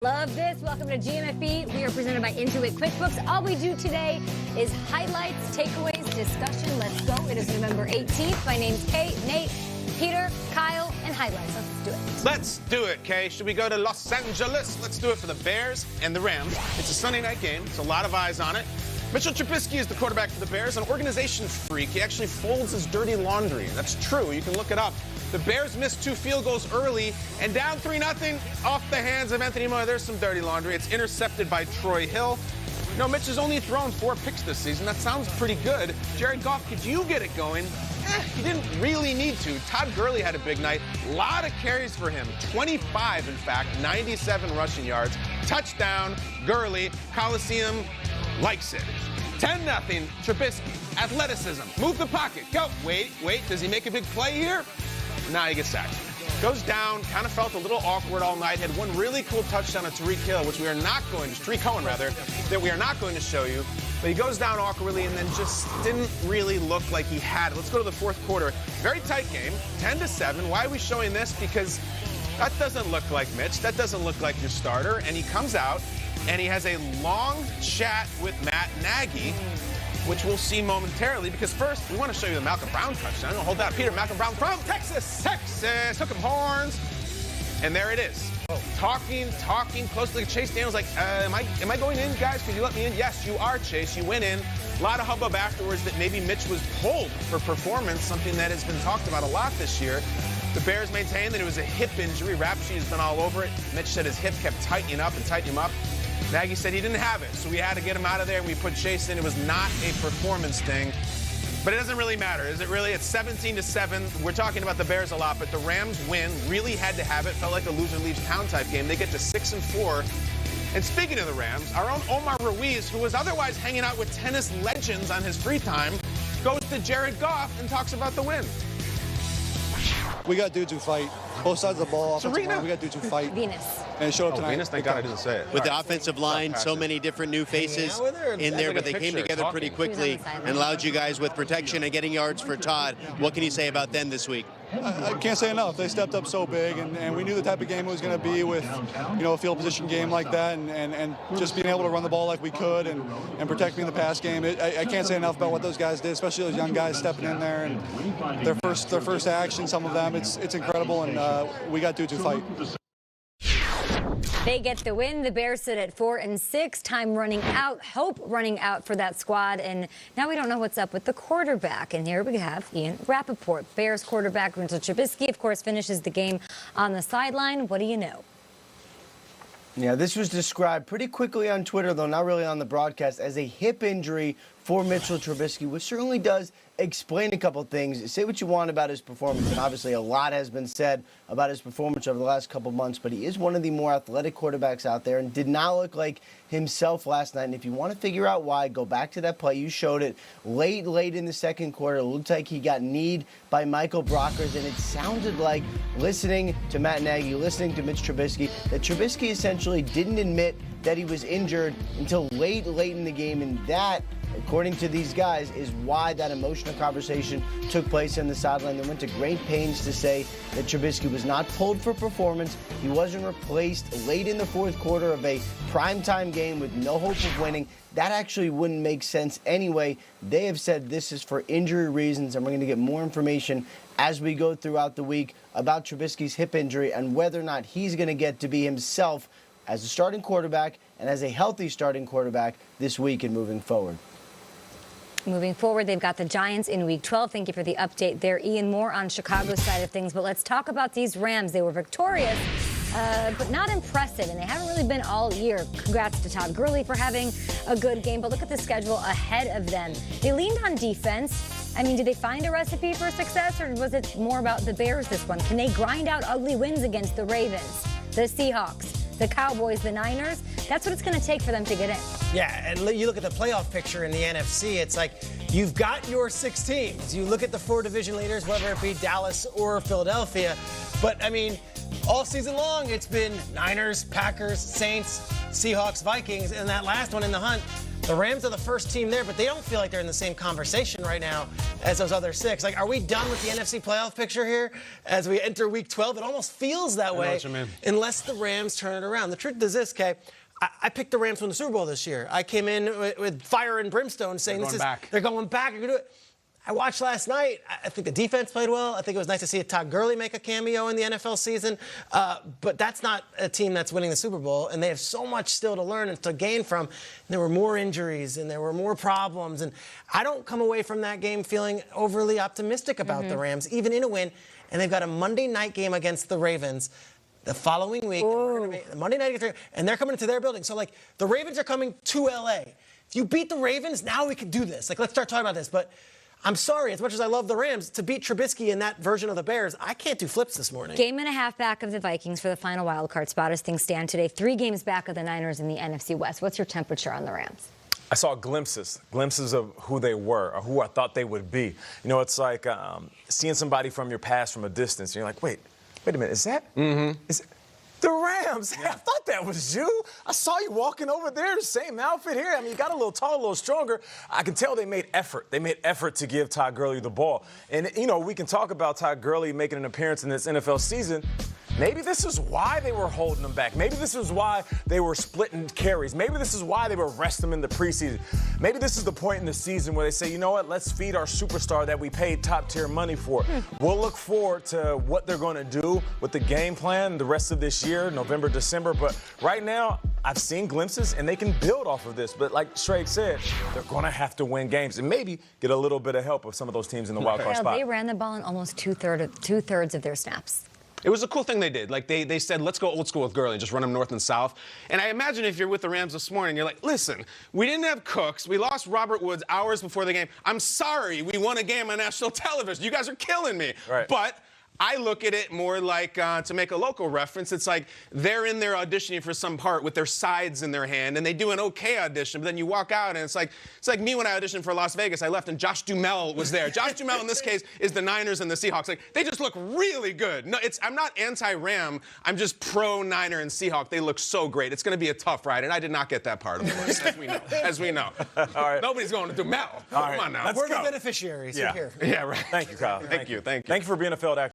Love this. Welcome to GMFB. We are presented by Intuit QuickBooks. All we do today is highlights, takeaways, discussion. Let's go. It is November 18th. My name's Kate, Nate, Peter, Kyle, and highlights. Let's do it. Let's do it, Kay. Should we go to Los Angeles? Let's do it for the Bears and the Rams. It's a Sunday night game. There's a lot of eyes on it. Mitchell Trubisky is the quarterback for the Bears, an organization freak. He actually folds his dirty laundry. That's true. You can look it up. The Bears missed 2 field goals early, and down 3-0 off the hands of Anthony Miller. There's some dirty laundry. It's intercepted by Troy Hill. You know, Mitch has only thrown 4 picks this season. That sounds pretty good. Jared Goff, could you get it going? He didn't really need to. Todd Gurley had a big night. A lot of carries for him. 25, in fact, 97 rushing yards. Touchdown, Gurley. Coliseum likes it. 10-0, Trubisky. Athleticism. Move the pocket. Go. Wait. Does he make a big play here? Nah, he gets sacked. Goes down, kind of felt a little awkward all night. Had one really cool touchdown to Tariq Hill, which we are not going to, Tariq Cohen rather, that we are not going to show you. But he goes down awkwardly and then just didn't really look like he had it. Let's go to the fourth quarter. Very tight game, 10-7. Why are we showing this? Because that doesn't look like Mitch. That doesn't look like your starter. And he comes out and he has a long chat with Matt Nagy, which we'll see momentarily, because first, we want to show you the Malcolm Brown touchdown. Hold that, Peter. Malcolm Brown from Texas. Hook 'em horns. And there it is. Talking closely to Chase Daniels, like, am I going in, guys? Could you let me in? Yes, you are, Chase. You went in. A lot of hubbub afterwards that maybe Mitch was pulled for performance, something that has been talked about a lot this year. The Bears maintain that it was a hip injury. Rap sheet has been all over it. Mitch said his hip kept tightening him up. Nagy said he didn't have it, so we had to get him out of there, and we put Chase in. It was not a performance thing. But it doesn't really matter, is it really? It's 17-7. We're talking about the Bears a lot, but the Rams win. Really had to have it. Felt like a loser leaves town type game. They get to 6-4. And speaking of the Rams, our own Omar Ruiz, who was otherwise hanging out with tennis legends on his free time, goes to Jared Goff and talks about the win. We got dudes who fight. Both sides of the ball. Serena. We got dudes who fight. Venus. And it showed up tonight. Venus, thank God I didn't say it. With the offensive line, so many different new faces in there, but they came together pretty quickly and allowed you guys with protection and getting yards for Todd. What can you say about them this week? I can't say enough. They stepped up so big, and we knew the type of game it was going to be with, a field position game like that, and just being able to run the ball like we could and protecting the pass game. I can't say enough about what those guys did, especially those young guys stepping in there and their first action. Some of them, it's incredible, and we got dudes who fight. They get the win. The Bears sit at 4-6. Time running out. Hope running out for that squad. And now we don't know what's up with the quarterback. And here we have Ian Rappaport. Bears quarterback Mitchell Trubisky, of course, finishes the game on the sideline. What do you know? Yeah, this was described pretty quickly on Twitter, though not really on the broadcast, as a hip injury for Mitchell Trubisky, which certainly does explain a couple things. Say what you want about his performance, and obviously a lot has been said about his performance over the last couple months, but he is one of the more athletic quarterbacks out there and did not look like himself last night. And if you want to figure out why, go back to that play. You showed it late in the second quarter. It looked like he got kneed by Michael Brockers, and it sounded like, listening to Matt Nagy, listening to Mitch Trubisky, that Trubisky essentially didn't admit that he was injured until late in the game, and that, according to these guys, is why that emotional conversation took place on the sideline. They went to great pains to say that Trubisky was not pulled for performance. He wasn't replaced late in the fourth quarter of a primetime game with no hope of winning. That actually wouldn't make sense anyway. They have said this is for injury reasons, and we're going to get more information as we go throughout the week about Trubisky's hip injury and whether or not he's going to get to be himself as a starting quarterback and as a healthy starting quarterback this week and moving forward. Moving forward, they've got the Giants in Week 12. Thank you for the update there, Ian. More on Chicago's side of things, but let's talk about these Rams. They were victorious, but not impressive, and they haven't really been all year. Congrats to Todd Gurley for having a good game, but look at the schedule ahead of them. They leaned on defense. I mean, did they find a recipe for success, or was it more about the Bears this one? Can they grind out ugly wins against the Ravens, the Seahawks, the Cowboys, the Niners? That's what it's going to take for them to get in. Yeah, and you look at the playoff picture in the NFC, it's like you've got your 6 teams. You look at the 4 division leaders, whether it be Dallas or Philadelphia. But, I mean, all season long, it's been Niners, Packers, Saints, Seahawks, Vikings, and that last one in the hunt, The Rams are the first team there, but they don't feel like they're in the same conversation right now as those other 6. Like, are we done with the NFC playoff picture here as we enter Week 12? It almost feels that way unless the Rams turn it around. The truth is this, Kay. I picked the Rams to win the Super Bowl this year. I came in with fire and brimstone saying they're going back. You're going to do it. I watched last night. I think the defense played well. I think it was nice to see Todd Gurley make a cameo in the NFL season. But that's not a team that's winning the Super Bowl, and they have so much still to learn and to gain from. And there were more injuries, and there were more problems. And I don't come away from that game feeling overly optimistic about the Rams, even in a win. And they've got a Monday night game against the Ravens the following week. Monday night against the Ravens, and they're coming into their building. So, like, the Ravens are coming to L.A. If you beat the Ravens, now we can do this. Like, let's start talking about this. But I'm sorry, as much as I love the Rams, to beat Trubisky in that version of the Bears, I can't do flips this morning. Game and a half back of the Vikings for the final wild card spot as things stand today. 3 games back of the Niners in the NFC West. What's your temperature on the Rams? I saw glimpses of who they were or who I thought they would be. You know, it's like seeing somebody from your past from a distance. And you're like, wait a minute, is that? Is it the Rams? Yeah. I thought that was you. I saw you walking over there, the same outfit here. I mean, you got a little taller, a little stronger. I can tell they made effort. They made effort to give Todd Gurley the ball. And, you know, we can talk about Todd Gurley making an appearance in this NFL season. Maybe this is why they were holding him back. Maybe this is why they were splitting carries. Maybe this is why they were resting him in the preseason. Maybe this is the point in the season where they say, you know what, let's feed our superstar that we paid top-tier money for. We'll look forward to what they're going to do with the game plan the rest of this year, November, December. But right now, I've seen glimpses, and they can build off of this. But like Shrek said, they're going to have to win games and maybe get a little bit of help of some of those teams in the wild card spot. They ran the ball in almost two-thirds of their snaps. It was a cool thing they did. Like, they said, let's go old school with Gurley and just run him north and south. And I imagine if you're with the Rams this morning, you're like, listen, we didn't have Cooks. We lost Robert Woods hours before the game. I'm sorry we won a game on national television. You guys are killing me. Right. But I look at it more like, to make a local reference, it's like they're in there auditioning for some part with their sides in their hand, and they do an okay audition, but then you walk out, and it's like me when I auditioned for Las Vegas. I left, and Josh Duhamel was there. Josh Duhamel, in this case, is the Niners and the Seahawks. Like, they just look really good. No, I'm not anti-Ram. I'm just pro-Niner and Seahawk. They look so great. It's going to be a tough ride, and I did not get that part of the list, as we know. All right. Nobody's going to Duhamel. Come on now. We're the beneficiaries. Yeah. Here. Yeah, right. Thank you, Kyle. Thank you. Thank you for being a failed actor.